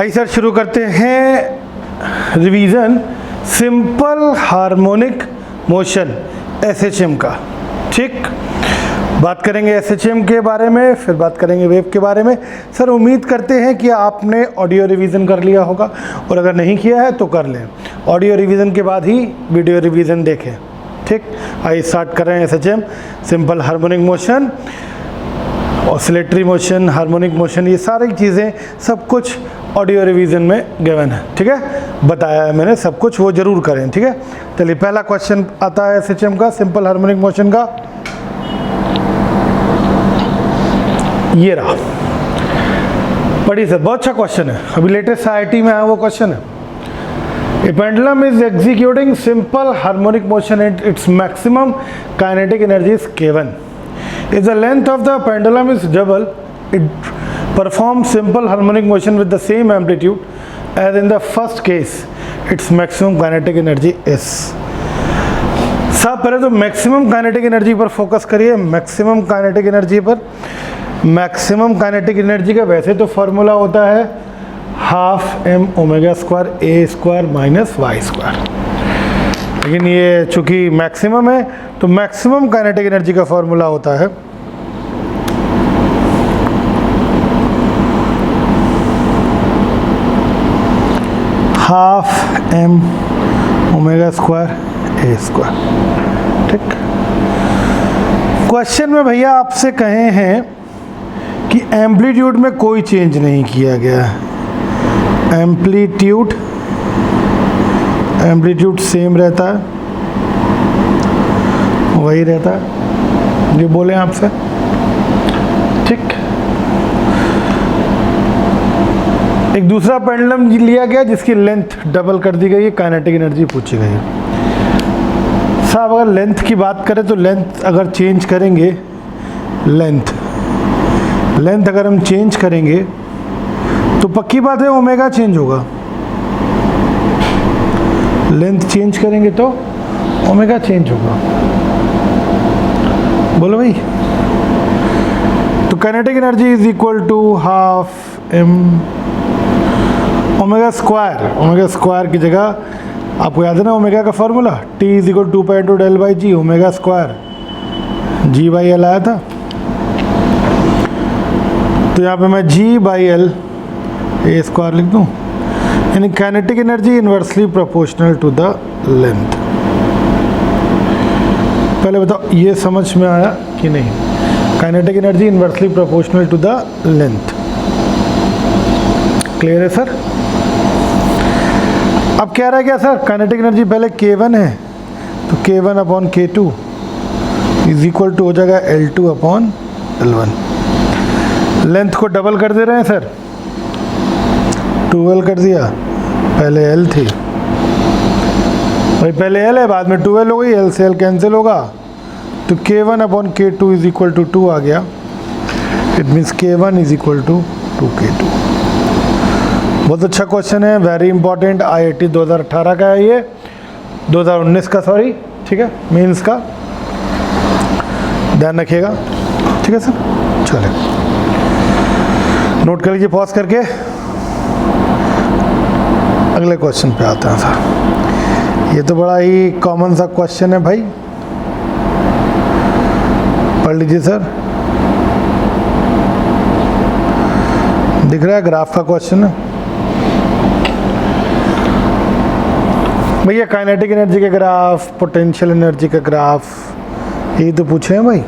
आइए सर शुरू करते हैं revision simple harmonic motion SHM का। ठीक, बात करेंगे एसएचएम के बारे में, फिर बात करेंगे वेव के बारे में। सर उम्मीद करते हैं कि आपने ऑडियो रिवीजन कर लिया होगा, और अगर नहीं किया है तो कर लें। ऑडियो रिवीजन के बाद ही वीडियो रिवीजन देखें। ठीक, आइए स्टार्ट कर रहे हैं SHM simple harmonic motion, oscillatory motion, harmonic motion, ये सारी चीज़ें सब कुछ ऑडियो रिवीजन में गिवन है। ठीक है, बताया है मैंने सब कुछ, वो जरूर करें। ठीक है, चलिए पहला क्वेश्चन आता है एसएचएम का, सिंपल हार्मोनिक मोशन का। ये रहा, पढ़िए सर, बहुत अच्छा क्वेश्चन है, अभी लेटेस्ट आईआईटी में आया वो क्वेश्चन है। A pendulum is executing simple harmonic motion at its maximum kinetic energy is K1. If the length of the pendulum is double, it performs simple harmonic motion with the same amplitude as in the first case. Its maximum kinetic energy is. सब पहले तो maximum kinetic energy पर focus करिए। Maximum kinetic energy पर, maximum kinetic energy का वैसे तो formula होता है half M omega square A square minus Y square, लेकिन ये चूंकि मैक्सिमम है तो मैक्सिमम काइनेटिक एनर्जी का फॉर्मूला होता है half M omega square A square. ठीक, क्वेश्चन में भैया आपसे कहे हैं कि एम्पलीट्यूड में कोई चेंज नहीं किया गया है। एम्पलीट्यूड सेम रहता है, वही रहता है जो बोले आपसे। ठीक, एक दूसरा पेंडुलम लिया गया जिसकी लेंथ डबल कर दी गई है, काइनेटिक एनर्जी पूछी गई है। साहब अगर लेंथ की बात करें तो लेंथ अगर चेंज करेंगे, लेंथ अगर हम चेंज करेंगे तो पक्की बात है ओमेगा चेंज होगा। लेंथ चेंज करेंगे तो ओमेगा चेंज होगा। बोलो भाई, तो kinetic energy is equal to half M omega square. Omega square की जगह आपको याद है ना ओमेगा का formula, T is equal 2 pi into del by g, omega square g by l आया था। तो यहाँ पे मैं g by l a square लिख दूँ, यानी kinetic energy inversely proportional to the length. पहले बताओ ये समझ में आया कि नहीं? Kinetic energy inversely proportional to the length. Clear है सर? अब कह रहा है क्या सर, काइनेटिक एनर्जी पहले K1 है तो K1 upon K2 is equal to हो जाएगा L2 अपॉन L1। लेंथ को डबल कर दे रहे हैं सर, 12 कर दिया, पहले L थी भाई, पहले L है बाद में 12 हो गई, L से L कैंसिल होगा तो K1 upon K2 is equal to 2 आ गया। It means K1 is equal to 2K2। बहुत अच्छा क्वेश्चन है, वेरी इंपॉर्टेंट, IIT 2018 का है ये, 2019 का सॉरी। ठीक है, मेंस का ध्यान रखिएगा। ठीक है सर, चले नोट कर लीजिए पॉज करके, अगले क्वेश्चन पे आते हैं सर। ये तो बड़ा ही कॉमन सा क्वेश्चन है भाई, पढ़ लीजिए सर। दिख रहा है ग्राफ का क्वेश्चन है भैया, काइनेटिक एनर्जी के ग्राफ, पोटेंशियल एनर्जी का ग्राफ, यही तो पूछे हैं भाई।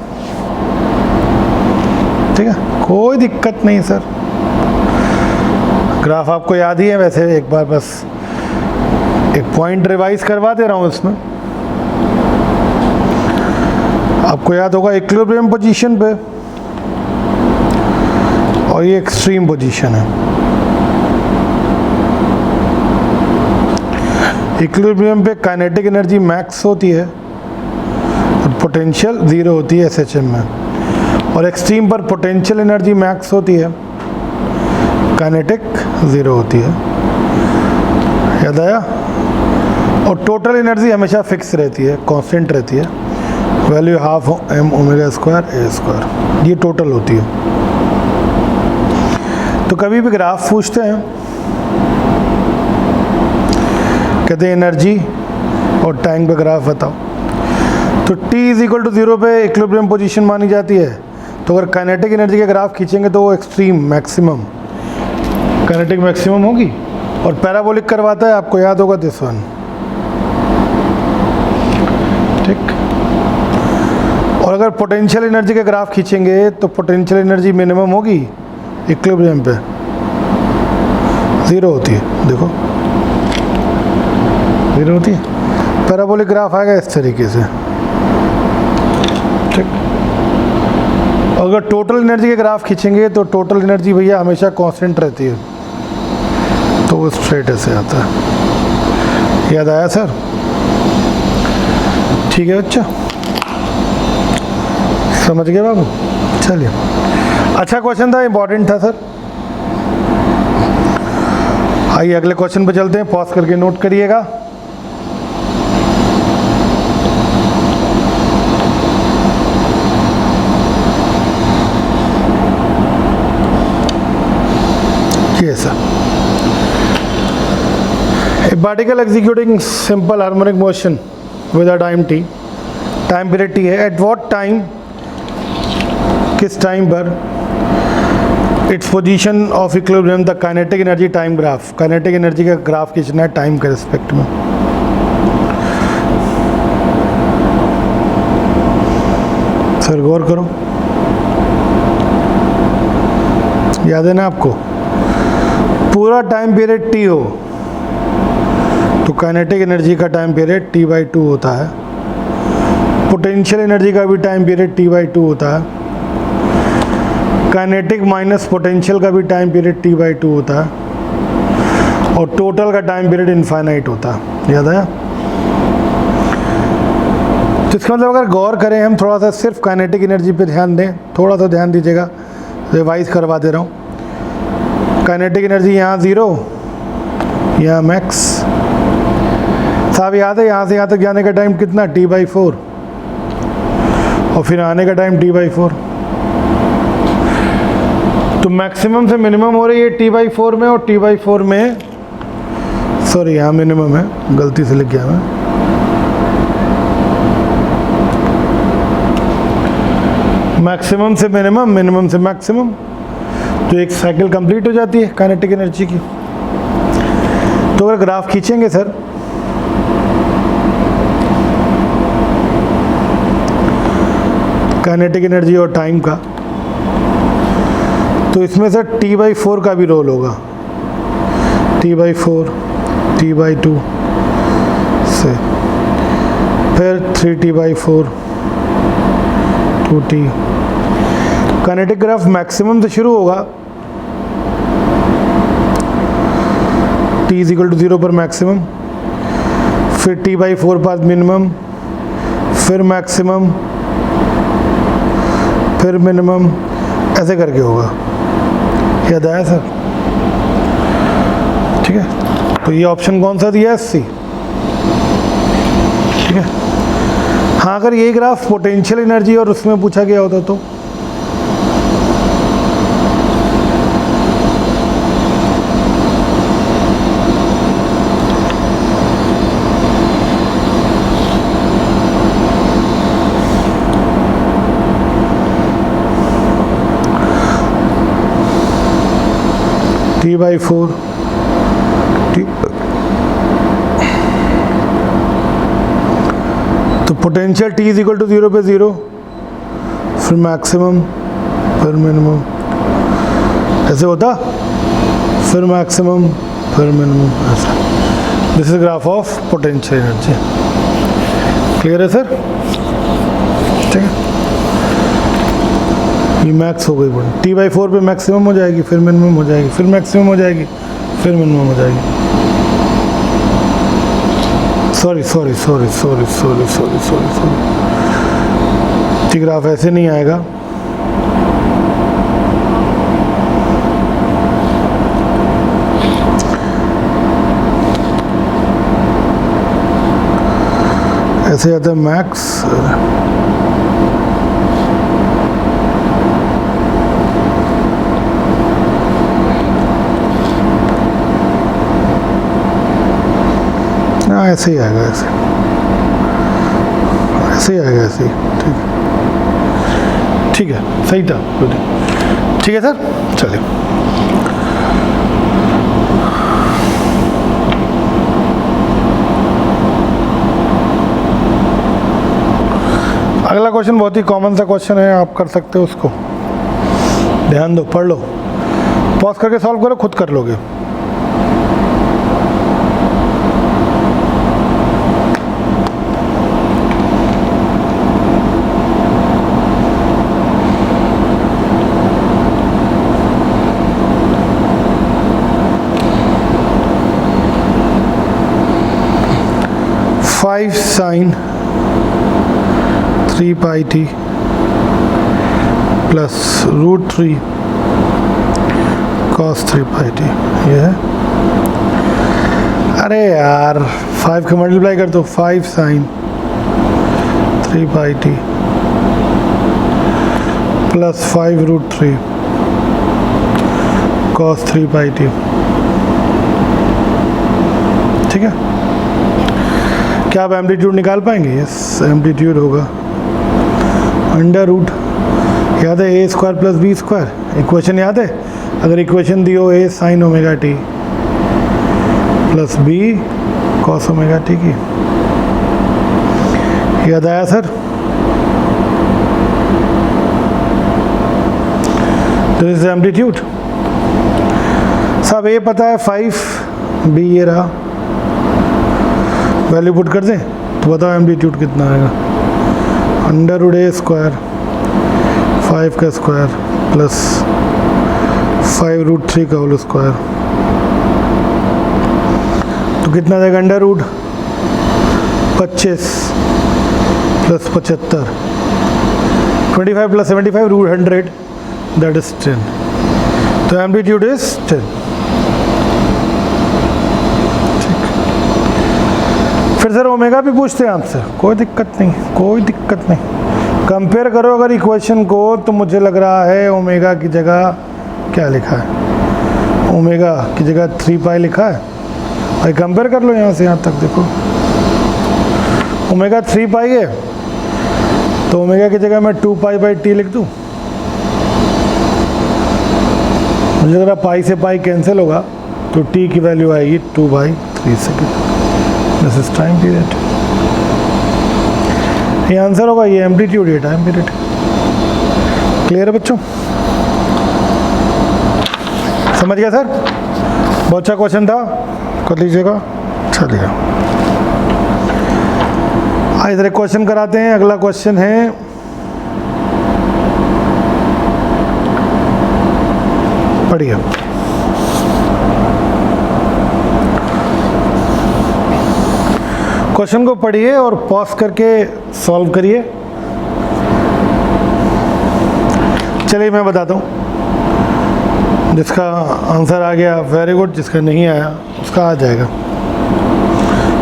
ठीक है, कोई दिक्कत नहीं सर, ग्राफ आपको याद ही है वैसे, एक बार बस एक पॉइंट रिवाइज करवा दे रहा हूँ इसमें। आपको याद होगा इक्विलिब्रियम पोजीशन पे, और ये एक्सट्रीम पोजीशन है। इक्विलिब्रियम पे काइनेटिक एनर्जी मैक्स होती है और पोटेंशियल 0 होती है एसएचएम में, और एक्सट्रीम पर पोटेंशियल एनर्जी मैक्स होती है, काइनेटिक 0 होती है। याद आया? और टोटल एनर्जी हमेशा फिक्स रहती है, कांस्टेंट रहती है, value half M omega square A square, ये टोटल होती है। तो कभी भी ग्राफ पूछते हैं कहते हैं एनर्जी और टाइम का ग्राफ बताओ। तो t इज इक्वल टू 0 पे इक्विलिब्रियम पोजीशन मानी जाती है। तो अगर काइनेटिक एनर्जी का ग्राफ खींचेंगे तो वो एक्सट्रीम मैक्सिमम काइनेटिक मैक्सिमम होगी। और पैराबोलिक करवाता है, आपको याद होगा दिस वन, ठीक। और अगर पोटेंशियल एनर्जी का ग्राफ खींचेंगे तो पोटेंशियल एनर्जी मिनिमम होगी इक्विलिब्रियम पे, 0 होती है, देखो 0 होती है। पैराबोलिक ग्राफ आएगा इस तरीके से, ठीक। अगर टोटल एनर्जी के ग्राफ खींचेंगे तो टोटल एनर्जी भैया हमेशा कांस्टेंट रहती है, तो वो स्ट्रेट ऐसे आता है। याद आया सर? ठीक है बच्चा, समझ गए बाबू? चलिए, अच्छा क्वेश्चन था, इंपॉर्टेंट था सर। आइए अगले क्वेश्चन पे चलते हैं, पॉज करके नोट करिएगा। ये sir, a particle executing simple harmonic motion with a time t, time period t है। एट व्हाट टाइम, किस टाइम पर, its position of equilibrium the kinetic energy time graph, kinetic energy का graph खींचना है time के respect में। Sir गौर करो, याद है ना आपको, पूरा टाइम पीरियड t हो तो काइनेटिक एनर्जी का टाइम पीरियड t/2 होता है, पोटेंशियल एनर्जी का भी टाइम पीरियड t/2 होता है, काइनेटिक माइनस पोटेंशियल का भी टाइम पीरियड t/2 होता है, और टोटल का टाइम पीरियड इनफाइनाइट होता है। याद आया? तो इसका मतलब अगर गौर करें हम, थोड़ा सा सिर्फ काइनेटिक एनर्जी पे ध्यान दें, थोड़ा सा ध्यान दीजिएगा, रिवाइज करवा दे रहा हूँ। काइनेटिक एनर्जी यहाँ 0, यहाँ मैक्स। साहब याद है यहाँ से यहाँ तक जाने का टाइम कितना, t/4, और फिर आने का टाइम t/4। तो मैक्सिमम से मिनिमम हो रही है t/4 में, और t/4 में, सॉरी यहाँ मिनिमम है, गलती से लिख गया मैं, मैक्सिमम से मिनिमम, मिनिमम से मैक्सिमम, तो एक साइकिल कंप्लीट हो जाती है काइनेटिक एनर्जी की। तो अगर ग्राफ खींचेंगे सर, काइनेटिक एनर्जी और टाइम का, तो इसमें से t/4 का भी रोल होगा, t/4, t/2 से, फिर 3t/4, 2t। Kinetic graph maximum से शुरू होगा, t इज इक्वल टू 0 पर मैक्सिमम, फिर t/4 पर मिनिमम, फिर मैक्सिमम, फिर मिनिमम, ऐसे करके होगा। याद आया सर? ठीक है, तो ये ऑप्शन कौन सा दिया है, सी। ठीक है, हाँ अगर ये ग्राफ पोटेंशियल एनर्जी और उसमें पूछा गया होता तो t/4 तो potential t is equal to 0 पे 0, फिर मैक्सिमम, फिर मिनिमम, ऐसे होता, फिर मैक्सिमम, फिर मिनिमम, ऐसा। This is graph of potential energy. Clear है सर? ठीक है, ये मैक्स हो गई, t/4 पे मैक्सिमम हो जाएगी, फिर मिनिमम हो जाएगी, फिर मैक्सिमम हो जाएगी, फिर मिनिमम हो जाएगी। Sorry sorry sorry sorry sorry sorry sorry sorry, graph ऐसे नहीं आएगा, ऐसे आता है मैक्स, ऐसे ही आएगा, ऐसे ऐसे ही आएगा, ऐसे ही। ठीक है, ठीक है, सही था, गुड। ठीक है सर, चलिए। अगला क्वेश्चन बहुत ही कॉमन सा क्वेश्चन है, आप कर सकते हो उसको, ध्यान दो, पढ़ लो, पॉज करके सॉल्व करो, खुद कर लोगे। Five sine 3 pi T plus √3 cos 3 pi T, ये है। अरे यार 5 का मल्टीप्लाई कर दो, 5 sine 3 pi T plus 5 √3 cos 3 pi T. ठीक है, क्या आप एम्पलीट्यूड निकाल पाएंगे? यस, एम्पलीट्यूड होगा अंडर रूट, याद है A square plus B square, equation याद है? अगर इक्वेशन दी हो A sine omega T plus B cos omega T की, याद आया सर? तो इस एम्पलीट्यूड सब ए पता है 5, बी ये रहा, वैल्यू पुट कर दें तो बताओ एम्पलीट्यूड कितना आएगा? अंडर रूट ए स्क्वायर 5 का स्क्वायर प्लस 5 √3 का होल स्क्वायर, तो कितना देगा? Under root 25 plus 75, 25 plus 75 √100, that is 10। तो एम्पलीट्यूड इज 10। फिर सर ओमेगा भी पूछते हैं आपसे, कोई दिक्कत नहीं, कोई दिक्कत नहीं। कंपेयर करो अगर इक्वेशन को, तो मुझे लग रहा है ओमेगा की जगह क्या लिखा है? ओमेगा की जगह 3 पाई लिखा है भाई। कंपेयर कर लो यहाँ से यहाँ तक, देखो ओमेगा 3 पाई है, तो ओमेगा की जगह मैं 2 पाई बाई टी लिख दूँ। मुझे लग रहा पाई से पाई कैंसिल होगा, तो टी की वैल्यू आएगी 2/3 second. This is time period. ये आंसर होगा, ये एम्पलीट्यूड, ये टाइम पीरियड। क्लियर है बच्चों? समझ गया सर? बहुत अच्छा क्वेश्चन था, कर लीजिएगा। चलिए इधर एक क्वेश्चन कराते हैं। अगला क्वेश्चन है पढ़िए, क्वेश्चन को पढ़िए और पॉज करके सॉल्व करिए। चलिए मैं बताता हूँ, जिसका आंसर आ गया वेरी गुड, जिसका नहीं आया उसका आ जाएगा।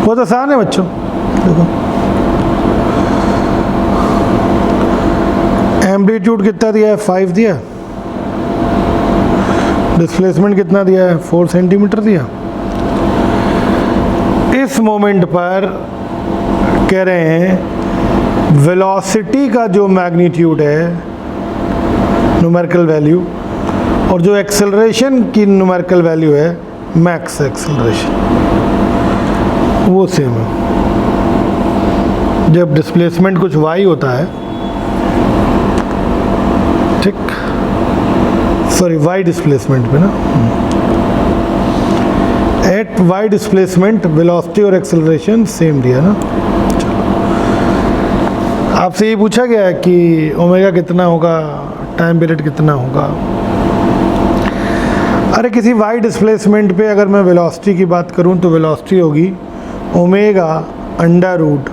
बहुत आसान है बच्चों, देखो एम्पलीट्यूड कितना दिया है? 5 दिया। डिस्प्लेसमेंट कितना दिया है? 4 सेंटीमीटर दिया। इस मोमेंट पर कह रहे हैं वेलोसिटी का जो मैग्नीट्यूड है, न्यूमेरिकल वैल्यू, और जो एक्सेलरेशन की न्यूमेरिकल वैल्यू है, मैक्स एक्सेलरेशन, वो सेम है। जब डिस्प्लेसमेंट कुछ y होता है, ठीक, सॉरी y डिस्प्लेसमेंट पे ना, एट y डिस्प्लेसमेंट वेलोसिटी और एक्सेलरेशन सेम दिया ना। आपसे ये पूछा गया है कि ओमेगा कितना होगा, टाइम पीरियड कितना होगा। अरे किसी y डिस्प्लेसमेंट पे अगर मैं वेलोसिटी की बात करूं तो वेलोसिटी होगी omega under root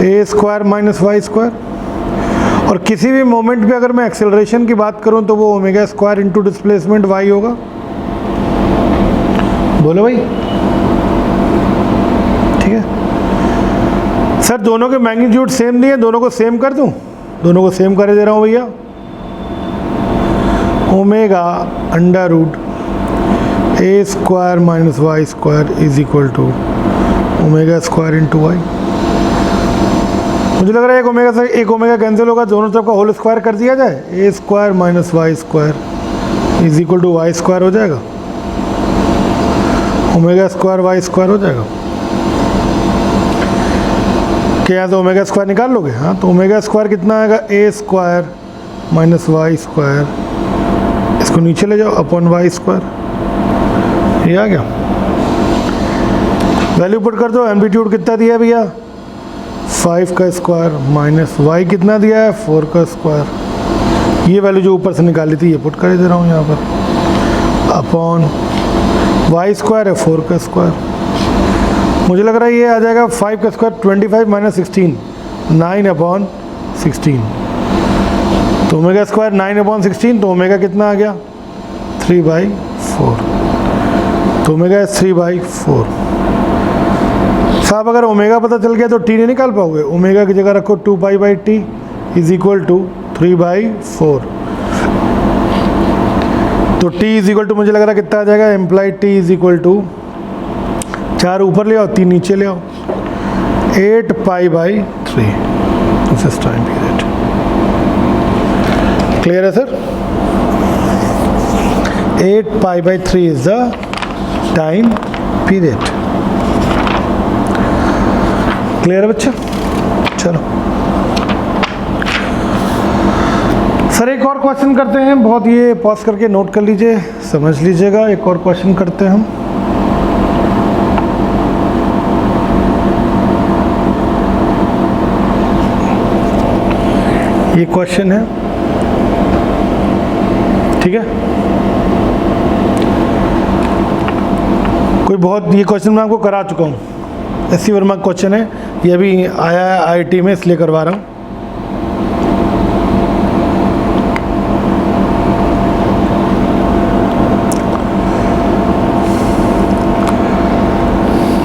a square minus Y square, और किसी भी मोमेंट पे अगर मैं एक्सेलरेशन की बात करूं तो वो omega square into displacement y होगा। बोलो भाई, ठीक है सर? दोनों के मैग्नीट्यूड सेम दिए, दोनों को सेम कर दूं? दोनों को सेम कर दे रहा हूं भैया। Omega under root a square minus Y square is equal to omega square into y. मुझे लग रहा है एक ओमेगा कैंसिल होगा, दोनों तरफ का होल स्क्वायर कर दिया जाए, A square minus Y square is equal to Y square हो जाएगा, ओमेगा स्क्वायर वाई स्क्वायर हो जाएगा। क्या यहाँ से ओमेगा स्क्वायर निकाल लोगे? हाँ, तो ओमेगा स्क्वायर कितना आएगा, ए स्क्वायर माइनस वाई स्क्वायर, इसको नीचे ले जाओ अपॉन वाई स्क्वायर, ये आ गया। वैल्यू पुट कर दो, एम्पलीट्यूड कितना दिया है भैया 5 का स्क्वायर माइनस वाई कितना दिया है 4 का स्क्वायर, ये वैल्यू जो ऊपर से निकाली थी ये पुट कर दे रहा हूँ यहाँ पर, अपॉन वाई स्क्वायर है 4 का स्क्वायर। मुझे लग रहा है ये आ जाएगा 5 का स्क्वायर 25 माइनस 16 9 अपॉन 16, तो ओमेगा स्क्वायर 9 अपॉन 16, तो ओमेगा कितना आ गया 3/4, तो ओमेगा 3/4। साहब अगर ओमेगा पता चल गया तो टी नहीं निकाल पाओगे, ओमेगा की जगह रखो 2π/t इज इक्वल टू 3/4, तो t इज इक्वल टू मुझे लग रहा है कितना आ जाएगा, एम्प्लाइड t इज इक्वल टू 4 ऊपर ले आओ 3 नीचे ले आओ, 8π/3 this is time period. Clear है sir? 8π/3 is the time period. Clear है बच्चा? चलो सर एक और क्वेश्चन करते हैं, बहुत ये पॉज करके नोट कर लीजिए, समझ लीजिएगा। एक और क्वेश्चन करते हैं हम। ये क्वेश्चन है, ठीक है, कोई बहुत, ये क्वेश्चन मैं आपको करा चुका हूँ, एस.सी. वर्मा क्वेश्चन है, ये अभी आया है आईआईटी में इसलिए करवा रहा हूँ।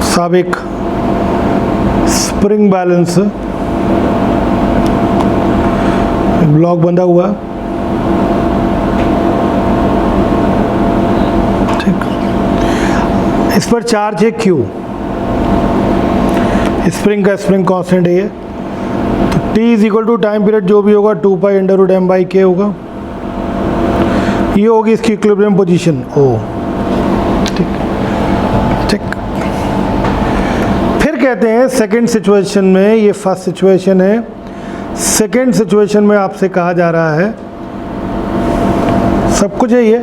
साहब एक स्प्रिंग बैलेंस ब्लॉक बंधा हुआ, ठीक, इस पर चार्ज है Q, स्प्रिंग का स्प्रिंग कांस्टेंट है ये, तो T is equal to time period जो भी होगा 2π/m/k होगा, ये होगी इसकी इक्विलिब्रियम पोजीशन O, ठीक ठीक। फिर कहते हैं सेकंड सिचुएशन में, ये फर्स्ट सिचुएशन है, सेकंड सिचुएशन में आपसे कहा जा रहा है, सब कुछ है ये,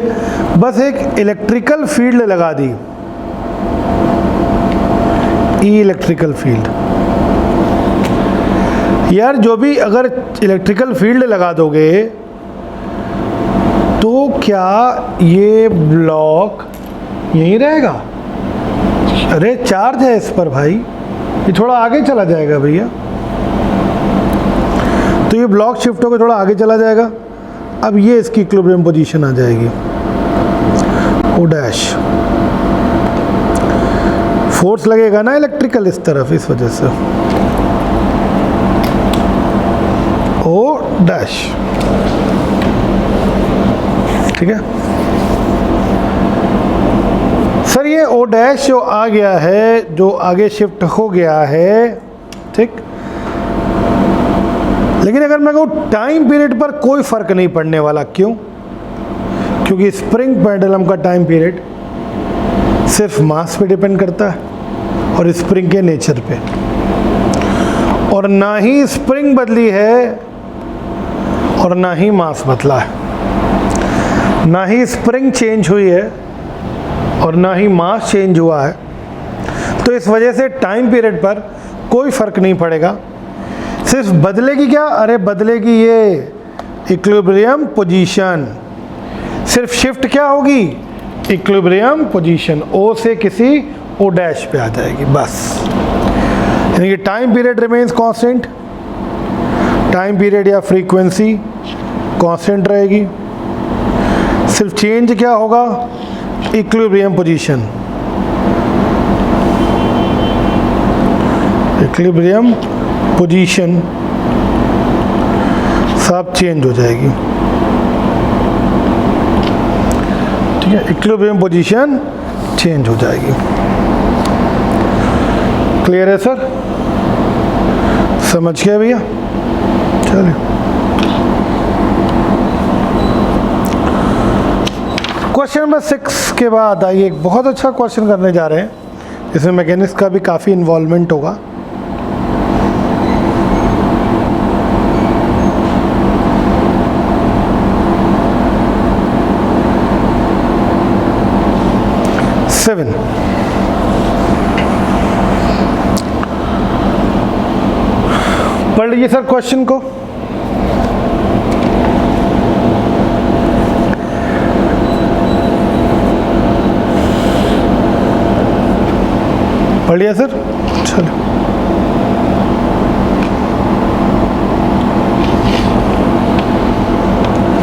बस एक इलेक्ट्रिकल फील्ड लगा दी, ई इलेक्ट्रिकल फील्ड। यार जो भी अगर इलेक्ट्रिकल फील्ड लगा दोगे तो क्या ये ब्लॉक यहीं रहेगा? अरे चार्ज है इस पर भाई, ये थोड़ा आगे चला जाएगा भैया, तो ये ब्लॉक शिफ्ट होकर थोड़ा आगे चला जाएगा। अब ये इसकी इक्विलिब्रियम पोजीशन आ जाएगी O डैश, फोर्स लगेगा ना इलेक्ट्रिकल इस तरफ, इस वजह से O डैश, ठीक है सर। ये O डैश जो आ गया है, जो आगे शिफ्ट हो गया है, ठीक, लेकिन अगर मैं कहूँ टाइम पीरियड पर कोई फर्क नहीं पड़ने वाला, क्यों? क्योंकि स्प्रिंग पेंडुलम का टाइम पीरियड सिर्फ मास पे डिपेंड करता है और स्प्रिंग के नेचर पे, और ना ही स्प्रिंग बदली है और ना ही मास बदला है, ना ही स्प्रिंग चेंज हुई है और ना ही मास चेंज हुआ है, तो इस वजह से टाइम पीरियड पर कोई फर्क नहीं पड़ेगा। सिर्फ बदलेगी क्या? अरे बदलेगी ये इक्विलिब्रियम पोजीशन, सिर्फ शिफ्ट क्या होगी? इक्विलिब्रियम पोजीशन, O से किसी O डैश पे आ जाएगी बस, यानी कि time period remains constant, time period या फ्रीक्वेंसी कांस्टेंट रहेगी, सिर्फ चेंज क्या होगा? इक्विलिब्रियम पोजीशन, इक्विलिब्रियम पोजीशन सब चेंज हो जाएगी, ठीक है, इक्विलिब्रियम पोजीशन चेंज हो जाएगी। क्लियर है सर? समझ गया भैया? चलिए क्वेश्चन नंबर 6 के बाद आइए एक बहुत अच्छा क्वेश्चन करने जा रहे हैं, इसमें मैकेनिक्स का भी काफ़ी इन्वॉल्वमेंट होगा। पढ़ लीजिए सर क्वेश्चन को। पढ़ लिया सर? चलो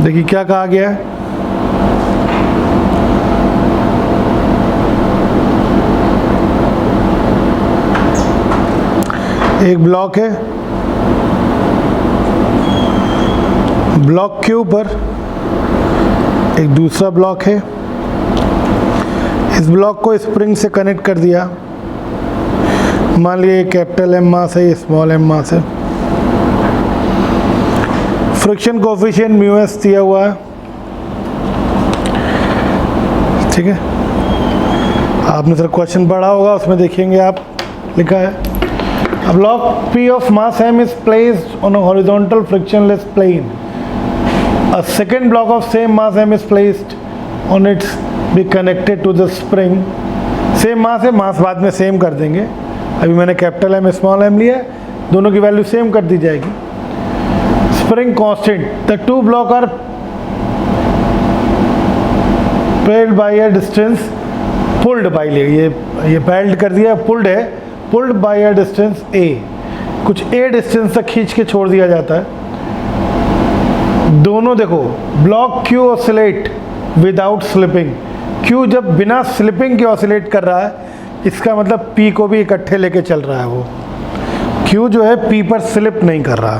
देखिए क्या कहा गया है। एक ब्लॉक है, ब्लॉक के ऊपर एक दूसरा ब्लॉक है, इस ब्लॉक को स्प्रिंग से कनेक्ट कर दिया। मान लीजिए कैपिटल एम मास है, ये स्मॉल एम मास है। फ्रिक्शन कोएफिशिएंट म्यू एस दिया हुआ है, ठीक है। आपने सर क्वेश्चन पढ़ा होगा, उसमें देखेंगे आप लिखा है A block P of mass m is placed on a horizontal frictionless plane. A second block of same mass m is placed on its be connected to the spring. Same mass है, मास बाद में same कर देंगे। अभी मैंने capital M small M लिया है, दोनों की वैल्यू सेम कर दी जाएगी। Spring constant, the two block are pulled by a distance pulled by, ये पेल्ड कर दिया, पुल्ड है, pulled by a distance a, कुछ a डिस्टेंस तक खींच के छोड़ दिया जाता है। दोनों देखो, block Q oscillate without slipping. Q जब बिना स्लिपिंग के ऑसिलेट कर रहा है, इसका मतलब P को भी इकट्ठे लेके चल रहा है। वो Q जो है P पर स्लिप नहीं कर रहा।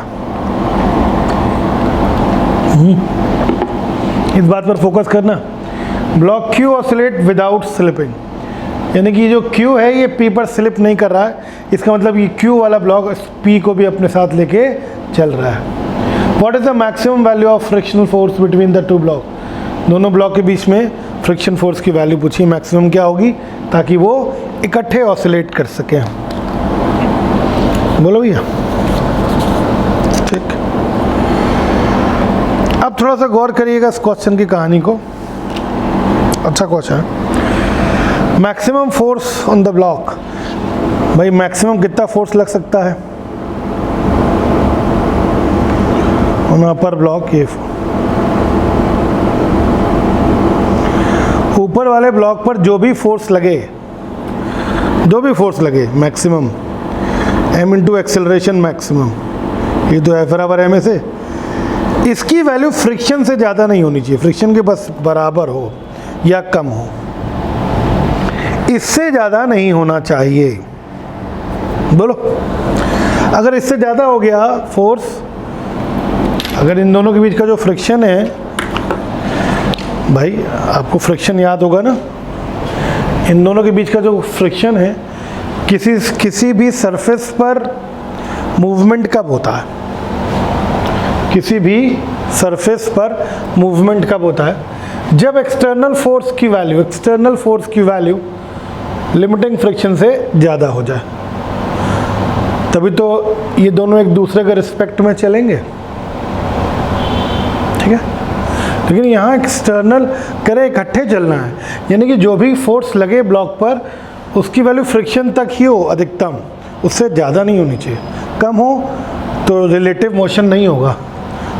इस बात पर फोकस करना। Block Q oscillate without slipping, यानी कि जो Q है ये P पर स्लिप नहीं कर रहा है, इसका मतलब ये Q वाला ब्लॉक P को भी अपने साथ लेके चल रहा है। What is the maximum value of frictional force between the two block? दोनों ब्लॉक के बीच में फ्रिक्शन फोर्स की वैल्यू पूछिए, मैक्सिमम क्या होगी, ताकि वो इकट्ठे ऑसिलेट कर सकें। बोलो भैया, ठीक। अब थोड़ा सा गौर करिएगा इस क्वेश्चन की कहानी को, अच्छा क्वेश्चन है। Maximum force on the block, भाई मैक्सिमम कितना फोर्स लग सकता है ऑन अपर ब्लॉक? ये ऊपर वाले ब्लॉक पर जो भी फोर्स लगे, maximum m into acceleration maximum, ये तो F बराबर m से, इसकी वैल्यू फ्रिक्शन से ज़्यादा नहीं होनी चाहिए, फ्रिक्शन के बस बराबर हो या कम हो, इससे ज़्यादा नहीं होना चाहिए। बोलो, अगर इससे ज़्यादा हो गया फोर्स, अगर इन दोनों के बीच का जो फ्रिक्शन है, भाई आपको फ्रिक्शन याद होगा ना, इन दोनों के बीच का जो फ्रिक्शन है, किसी भी सरफेस पर मूवमेंट कब होता है? किसी भी सरफेस पर मूवमेंट कब होता है? जब एक्सटर्नल फोर्स की वैल्यू लिमिटिंग फ्रिक्शन से ज़्यादा हो जाए, तभी तो ये दोनों एक दूसरे के रिस्पेक्ट में चलेंगे, ठीक है। लेकिन यहाँ एक्सटर्नल करे इकट्ठे चलना है, यानी कि जो भी फोर्स लगे ब्लॉक पर, उसकी वैल्यू फ्रिक्शन तक ही हो अधिकतम, उससे ज़्यादा नहीं होनी चाहिए। कम हो तो रिलेटिव मोशन नहीं होगा,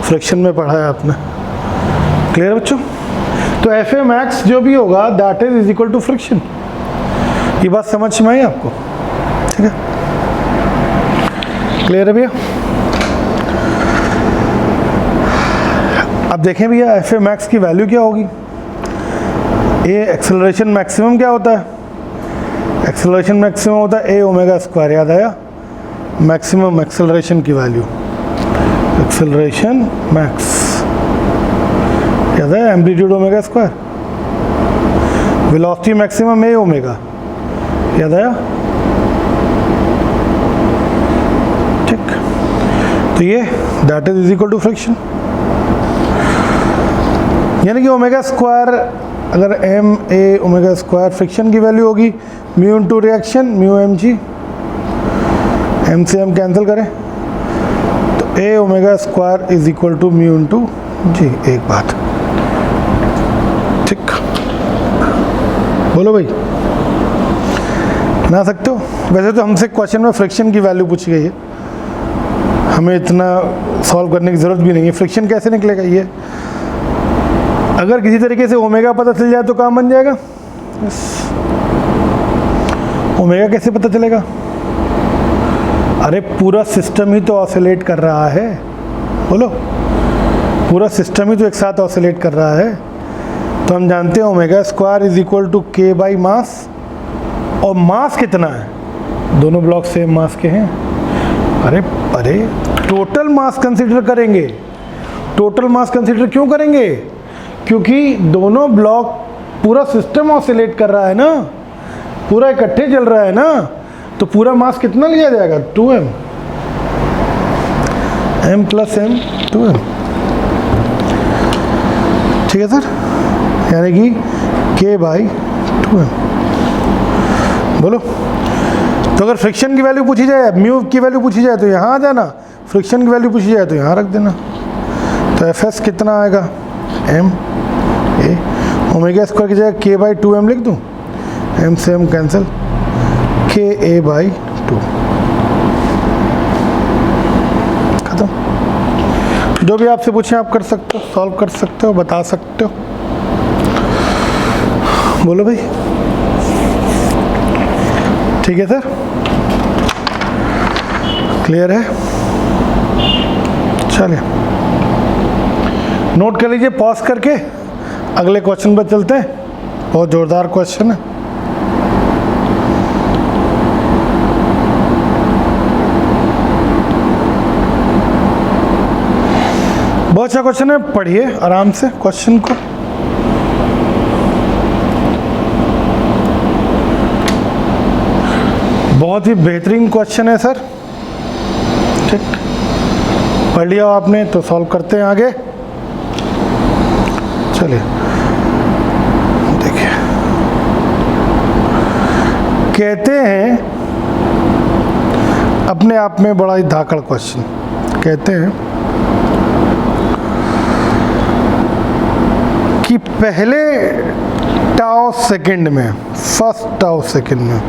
फ्रिक्शन में पढ़ा है आपने, क्लियर बच्चों? तो Fa मैक्स जो भी होगा that is equal to friction. ये बात समझ में आई आपको? ठीक है, क्लियर है भैया? अब देखें भैया Fa मैक्स की वैल्यू क्या होगी। ये एक्सेलरेशन मैक्सिमम क्या होता है? एक्सेलरेशन मैक्सिमम होता है a ओमेगा स्क्वायर, याद आया? मैक्सिमम एक्सेलरेशन की वैल्यू, एक्सेलरेशन मैक्स याद है, amplitude omega square. Velocity maximum a omega, याद आया? तो ये that is equal to friction, यानी कि ओमेगा स्क्वायर, अगर M A omega square friction की वैल्यू होगी, mu into reaction mu M G, M से एम कैंसिल करें तो A omega square is equal to mu into G. एक बात ठीक, बोलो भाई, बना सकते हो? वैसे तो हमसे क्वेश्चन में फ्रिक्शन की वैल्यू पूछी गई है, हमें इतना सॉल्व करने की ज़रूरत भी नहीं है। फ्रिक्शन कैसे निकलेगा ये, अगर किसी तरीके से ओमेगा पता चल जाए तो काम बन जाएगा। यस, ओमेगा कैसे पता चलेगा? अरे पूरा सिस्टम ही तो ऑसिलेट कर रहा है, बोलो, पूरा सिस्टम ही तो एक साथ ऑसिलेट कर रहा है। तो हम जानते हैं omega square is equal to k by mass, और मास कितना है? दोनों ब्लॉक सेम मास के हैं। अरे अरे टोटल मास कंसीडर करेंगे। टोटल मास कंसीडर क्यों करेंगे? क्योंकि दोनों ब्लॉक, पूरा सिस्टम ऑसिलेट कर रहा है ना, पूरा इकट्ठे चल रहा है ना, तो पूरा मास कितना लिया जाएगा? 2m, m plus m 2m, ठीक है सर, यानी कि k बाई 2m। बोलो, तो अगर फ्रिक्शन की वैल्यू पूछी जाए, म्यू की वैल्यू पूछी जाए तो यहाँ आ जाना, फ्रिक्शन की वैल्यू पूछी जाए तो यहाँ रख देना। तो एफ एस कितना आएगा? एम ए ओमेगा स्क्वायर की जगह के बाई 2m लिख दूँ, एम से एम कैंसिल, के ए बाई 2, खत्म। जो भी आपसे पूछे आप कर सकते हो, सॉल्व कर सकते हो, बता सकते हो। बोलो भाई, ठीक है सर, क्लियर है? चलिए नोट कर लीजिए पॉज करके, अगले क्वेश्चन पर चलते हैं। बहुत जोरदार क्वेश्चन है। बहुत अच्छा क्वेश्चन है, पढ़िए आराम से क्वेश्चन को। बहुत ही बेहतरीन क्वेश्चन है सर, ठीक, पढ़ लिया आपने तो सॉल्व करते हैं आगे। चलिए देखिए, कहते हैं, अपने आप में बड़ा ही धाकड़ क्वेश्चन, कहते हैं कि पहले टाउ सेकंड में, फर्स्ट टाउ सेकंड में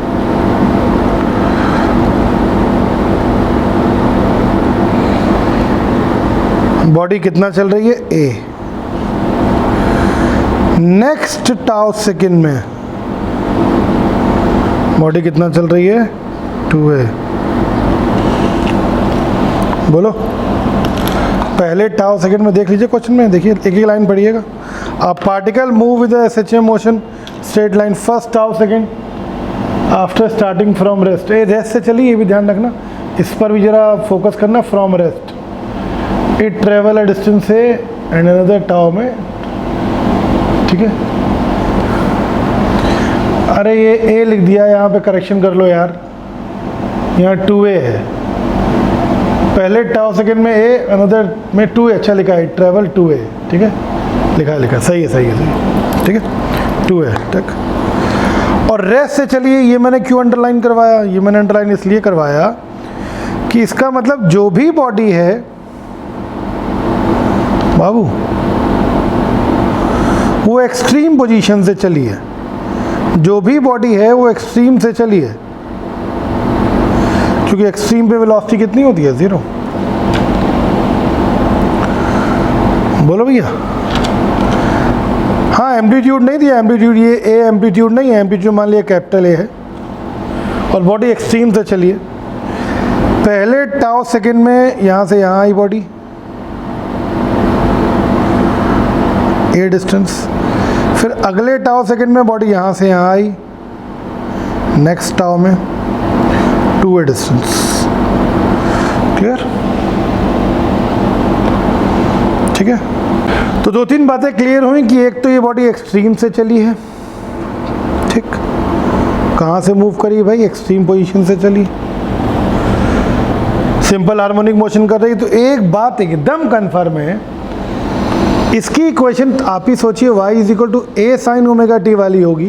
बॉडी कितना चल रही है? ए। नेक्स्ट टाउ सेकंड में बॉडी कितना चल रही है? 2a। बोलो, पहले टाउ सेकंड में देख लीजिए क्वेश्चन में, देखिए एक एक लाइन पढ़िएगा। A particle move with SHM motion straight line first tau second after starting from rest. ये रेस्ट से चली, ये भी ध्यान रखना, इस पर भी जरा फोकस करना। From rest it travel a distance से एंड अनदर टाउ में, ठीक है। अरे ये ए लिख दिया, यहाँ पे करेक्शन कर लो यार, यहाँ 2a है, पहले टाउ सेकंड में ए, अनदर में 2a, अच्छा लिखा है, ट्रेवल 2a, ठीक है, लिखा सही है, सही है, ठीक है, 2a, ठीक। और रेस्ट से चलिए, ये मैंने क्यों अंडरलाइन करवाया? ये मैंने अंडरलाइन इसलिए करवाया कि इसका मतलब जो भी बॉडी है बाबू, वो एक्सट्रीम पोजीशन से चली है। जो भी बॉडी है वो एक्सट्रीम से चली है, क्योंकि एक्सट्रीम पे वेलोसिटी कितनी होती है? 0। बोलो भैया, हाँ एम्पलीट्यूड नहीं दिया, एम्पलीट्यूड ये ए एम्पलीट्यूड नहीं है, एम्पलीट्यूड मान लिया कैपिटल ए है, और बॉडी एक्सट्रीम से चली है। पहले टाउ सेकंड में यहाँ से यहाँ आई बॉडी, ए डिस्टेंस, फिर अगले टाउ सेकंड में बॉडी यहाँ से यहाँ आई, नेक्स्ट टाउ में 2a डिस्टेंस, क्लियर? ठीक है, तो 2-3 बातें क्लियर हुई कि एक तो ये बॉडी एक्सट्रीम से चली है, ठीक, कहाँ से मूव करी भाई? एक्सट्रीम पोजीशन से चली। सिंपल हार्मोनिक मोशन कर रही है। तो एक बात एकदम कन्फर्म है, इसकी इक्वेशन आप ही सोचिए, y is equal to a sine omega t वाली होगी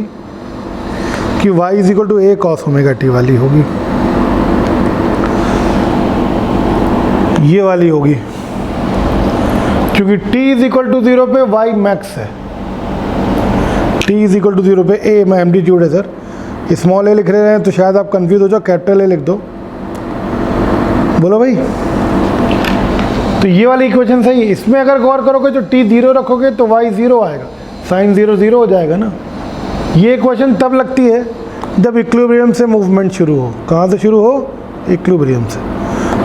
कि y is equal to a cos omega t वाली होगी। ये वाली होगी, क्योंकि t इज इक्वल टू 0 पे y मैक्स है, t इज इक्वल टू 0 पे a में एम्पलीट्यूड है सर, स्मॉल ए लिख रहे हैं तो शायद आप कंफ्यूज हो जाओ, कैपिटल ए लिख दो। बोलो भाई, तो ये वाली इक्वेशन सही है। इसमें अगर गौर करोगे तो t 0 रखोगे तो y 0 आएगा, साइन 0 0 हो जाएगा ना। ये इक्वेशन तब लगती है जब इक्विलिब्रियम से मूवमेंट शुरू हो। कहाँ से शुरू हो? इक्विलिब्रियम से।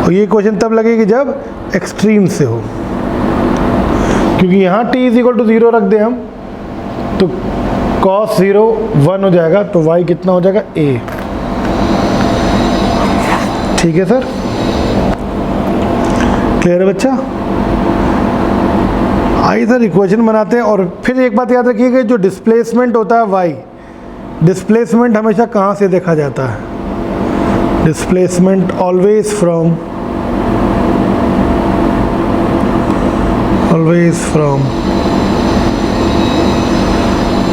और ये इक्वेशन तब लगेगी जब एक्सट्रीम से हो, क्योंकि यहाँ t इज इक्वल टू 0 रख दें हम तो cos 0 1 हो जाएगा, तो y कितना हो जाएगा? a। ठीक है सर, क्लियर है बच्चा? आइए सर इक्वेशन बनाते हैं। और फिर एक बात याद रखिएगा, जो डिस्प्लेसमेंट होता है y, डिस्प्लेसमेंट हमेशा कहाँ से देखा जाता है? Displacement always from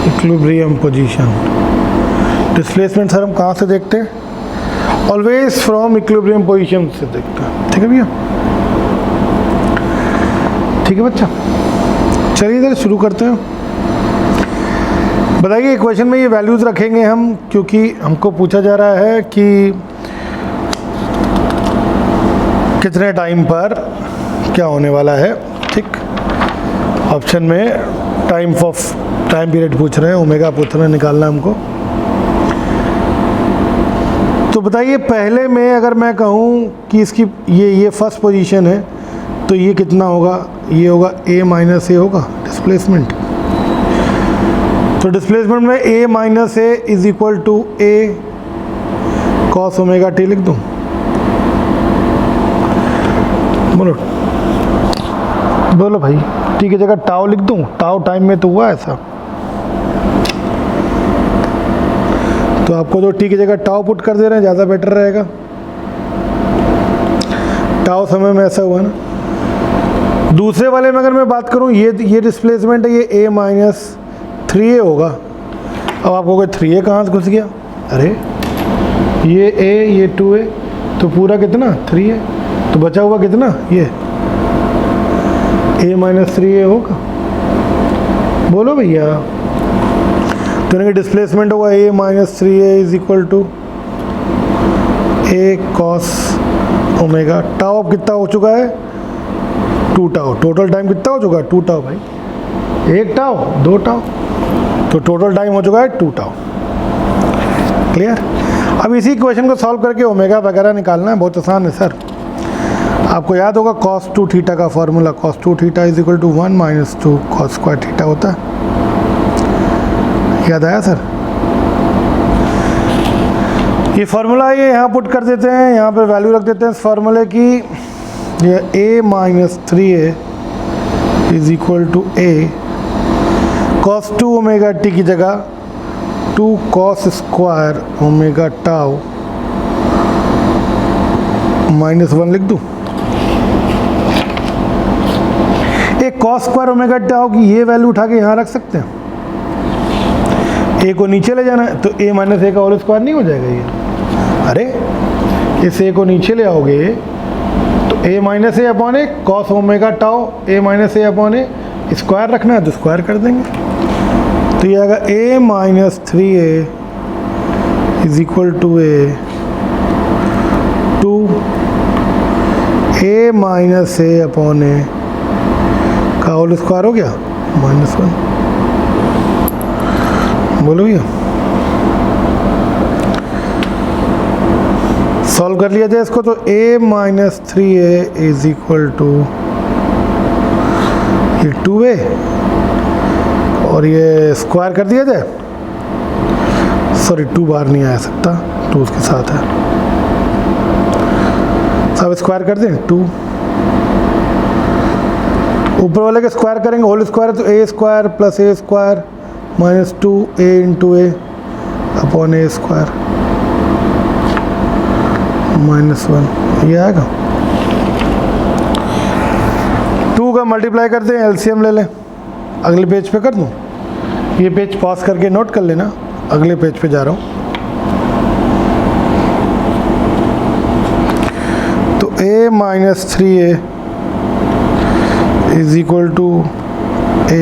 equilibrium position. Displacement sir हम कहाँ से देखते हैं? ऑलवेज फ्रॉम इक्विलिब्रियम पोजीशन से देखते हैं। ठीक है भैया, ठीक है बच्चा। चलिए इधर शुरू करते हैं। बताइए इक्वेशन में ये वैल्यूज़ रखेंगे हम, क्योंकि हमको पूछा जा रहा है कि कितने टाइम पर क्या होने वाला है। ठीक, ऑप्शन में टाइम पीरियड पूछ रहे हैं, ओमेगा पूछ रहे हैं, निकालना हमको। तो बताइए पहले में अगर मैं कहूँ कि इसकी ये फर्स्ट पोजीशन है तो ये कितना होगा? ये होगा a माइनस ए होगा डिस्प्लेसमेंट। तो डिस्प्लेसमेंट में a minus a is equal to a cos omega t लिख दूँ। बोलो भाई, टी की जगह टाउ लिख दूँ? टाउ टाइम में तो हुआ ऐसा, तो आपको तो टी की जगह टाउ पुट कर दे रहे हैं, ज़्यादा बेटर रहेगा। टाउ समय में ऐसा हुआ ना। दूसरे वाले में अगर मैं बात करूं, ये डिस्प्लेसमेंट है, ये a माइनस 3a होगा। अब आप कहोगे 3a कहाँ से घुस गया? अरे ये a, ये 2a, तो पूरा कितना? 3a। तो बचा हुआ कितना? ये a माइनस 3a होगा। बोलो भैया, तो इनका डिस्प्लेसमेंट होगा a minus 3a is equal to a cos omega. Tau अब कितना हो चुका है? 2 टाउ। टोटल टाइम कितना हो चुका है? 2 टाउ भाई। 1 टाउ 2 टाउ, तो टोटल टाइम हो चुका है 2 टाउ। क्लियर? अब इसी इक्वेशन को सॉल्व करके ओमेगा वगैरह निकालना है, बहुत आसान है सर। आपको याद होगा cos 2 थीटा का formula, cos 2 theta is equal to 1 minus 2 cos square theta होता है। याद आया सर? ये फार्मूला ये यहाँ पुट कर देते हैं, यहाँ पर वैल्यू रख देते हैं इस फार्मूले की। ये a minus 3a is equal to a cos 2 omega T की जगह 2 cos square omega tau minus 1 लिख दूँ। एक cos स्क्वायर ओमेगा टाउ की ये वैल्यू उठा के यहाँ रख सकते हैं। a को नीचे ले जाना है तो a माइनस ए का होल स्क्वायर नहीं हो जाएगा ये? अरे इस a को नीचे ले आओगे तो a minus A upon A cos omega tau, a minus A upon A square रखना है तो स्क्वायर कर देंगे। तो ये आएगा a minus 3a is equal to a 2 a minus A upon A का होल स्क्वायर हो गया माइनस 1। बोलो भैया, सॉल्व कर लिया जाए इसको तो a minus 3a is equal to ये 2a और ये स्क्वायर कर दिया जाए। सॉरी 2 बार नहीं आ सकता, 2 उसके साथ है, सब स्क्वायर कर दें। 2 ऊपर वाले के स्क्वायर करेंगे, होल स्क्वायर है तो a square plus a square minus 2a into a upon a square minus 1, ये आएगा। 2 का मल्टीप्लाई करते हैं, एलसीएम ले लें। अगले पेज पे कर दूँ, ये पेज पॉज करके नोट कर लेना, अगले पेज पे जा रहा हूँ। तो a minus 3a is equal to a,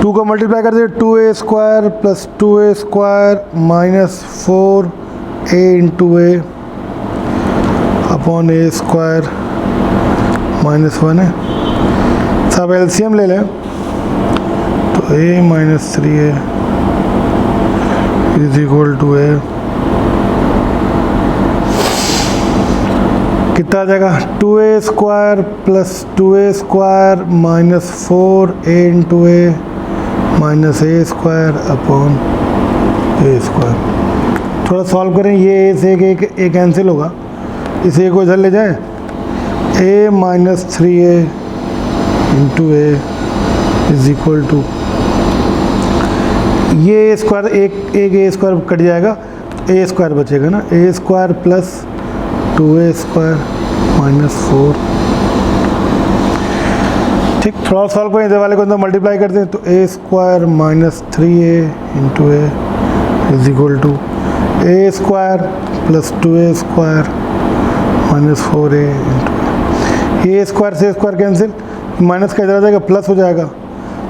2 का मल्टीप्लाई करते हैं 2a square plus 2a square minus 4a into a upon a square minus 1 है। सब एलसीएम ले लें, तो a minus 3a is equal to a, कितना आ जाएगा 2a square plus 2a square minus 4a into a minus a square upon a square. थोड़ा solve करें, ये a से एक कैंसिल होगा, इस a को इधर ले जाएं, a minus 3a into a is equal to, ये स्क्वायर एक a स्क्वायर कट जाएगा, a स्क्वायर बचेगा ना, a square plus 2a square minus 4। ठीक, थोड़ा सॉल्व करें, इधर वाले को अंदर मल्टीप्लाई करते हैं, तो a square minus 3a into a is equal to a square plus 2a square minus 4a into a square से स्क्वायर कैंसिल, माइनस का इधर आ जाएगा, प्लस हो जाएगा,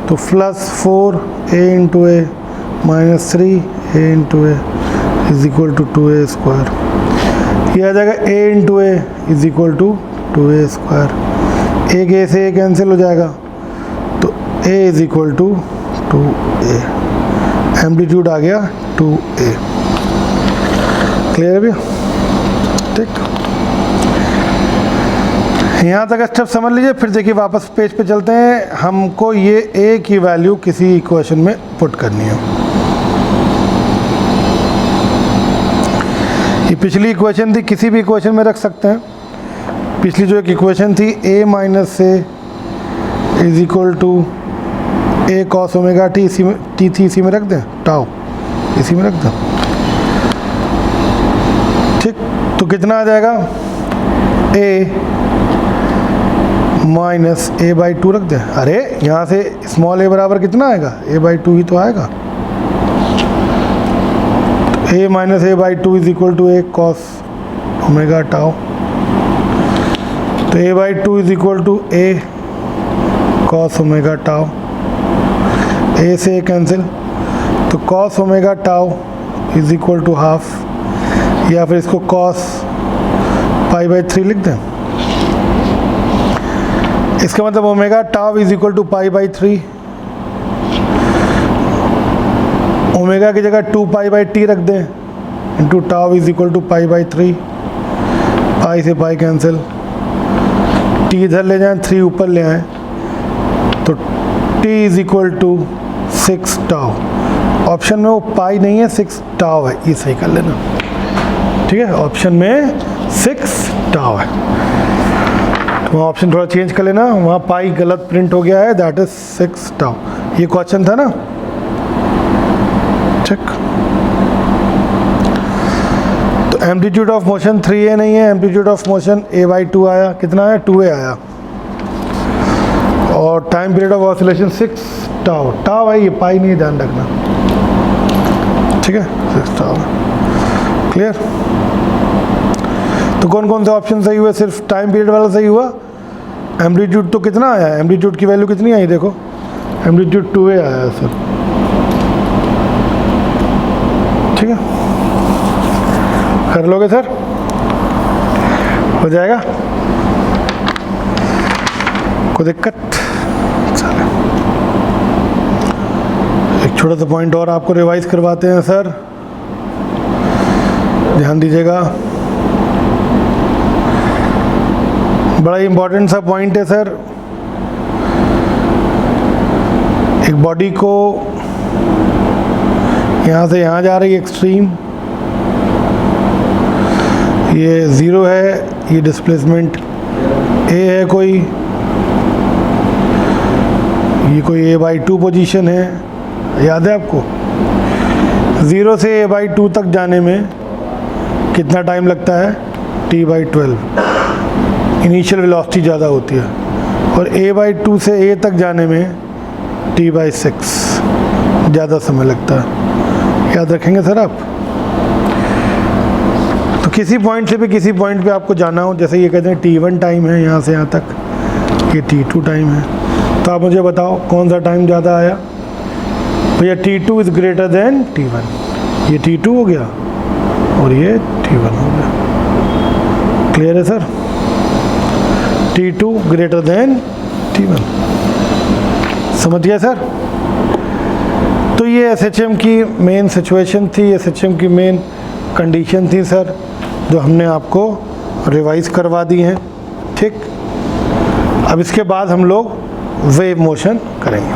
तो plus 4a into a minus 3a into a is equal to 2a square. ये आ जाएगा a into a is equal to 2a square, एक a से a कैंसिल हो जाएगा, तो a is equal to 2a, amplitude आ गया 2a। क्लियर है भैया? ठीक, यहाँ तक स्टेप समझ लीजिए, फिर देखिए वापस पेज पे चलते हैं। हमको ये a की वैल्यू किसी इक्वेशन में पुट करनी है। ये पिछली इक्वेशन थी, किसी भी इक्वेशन में रख सकते हैं। पिछली जो एक इक्वेशन थी a minus a is equal to a cos omega t, इसी में t थी, इसी में रख दें, टाउ इसी में रख दें। ठीक, तो कितना आ जाएगा a माइनस a बाई 2 रख दें। अरे यहाँ से स्मॉल a बराबर कितना आएगा, a बाई 2 ही तो आएगा, तो a minus a by 2 is equal to a cos omega tau, तो a by 2 is equal to a cos omega tau, a से a कैंसिल, तो cos omega tau is equal to half, या फिर इसको cos pi by 3 लिख दें। इसका मतलब omega tau is equal to pi by 3, omega की जगह 2 पाई बाई t रख दें, into tau is equal to pi by 3, pi से पाई कैंसिल, t इधर ले जाएं, 3 ऊपर ले आएँ, तो t is equal to 6 tau. Option में वो पाई नहीं है, 6 टाउ है, ये सही कर लेना। ठीक है, ऑप्शन में 6 टाउ है, तो वहाँ ऑप्शन थोड़ा चेंज कर लेना, वहाँ पाई गलत प्रिंट हो गया है, दैट इज 6 टाउ। ये क्वेश्चन था ना, ठीक। तो एम्पलीट्यूड ऑफ मोशन 3a नहीं है, amplitude of motion a by 2 आया, कितना आया 2a आया, और time period of oscillation 6 tau, tau है, ये पाई नहीं, ध्यान रखना। ठीक है, 6 टाउ। क्लियर? तो कौन कौन से ऑप्शन सही हुए? सिर्फ टाइम पीरियड वाला सही हुआ। एम्पलीट्यूड तो कितना आया, एम्पलीट्यूड की वैल्यू कितनी आई, देखो एम्पलीट्यूड 2a आया सर। ठीक है, कर लोगे सर, हो जाएगा, कोई दिक्कत? चलो एक छोटा सा पॉइंट और आपको रिवाइज करवाते हैं सर, ध्यान दीजिएगा, बड़ा इम्पोर्टेंट सा पॉइंट है सर। एक बॉडी को यहाँ से यहाँ जा रही है एक्सट्रीम, ये 0 है, ये डिस्प्लेसमेंट a है, कोई ये कोई a बाई 2 पोजीशन है, याद है आपको? 0 से a बाई 2 तक जाने में कितना टाइम लगता है, t बाई 12। इनिशियल वेलोसिटी ज़्यादा होती है, और a/2 से a तक जाने में t/6 ज़्यादा समय लगता है। याद रखेंगे सर आप। तो किसी पॉइंट से भी किसी पॉइंट पे आपको जाना हो, जैसे ये कहते हैं t1 टाइम है यहाँ से यहाँ तक, ये t2 टाइम है, तो आप मुझे बताओ कौन सा टाइम ज़्यादा आया भैया। t2 is greater than t1, ये t2 हो गया और ये t1 हो गया। क्लियर है sir? t2 greater than t1, समझ गया सर? तो ये SHM की मेन सिचुएशन थी, SHM की मेन कंडीशन थी सर, जो हमने आपको रिवाइज करवा दी हैं। ठीक, अब इसके बाद हम लोग वेव मोशन करेंगे।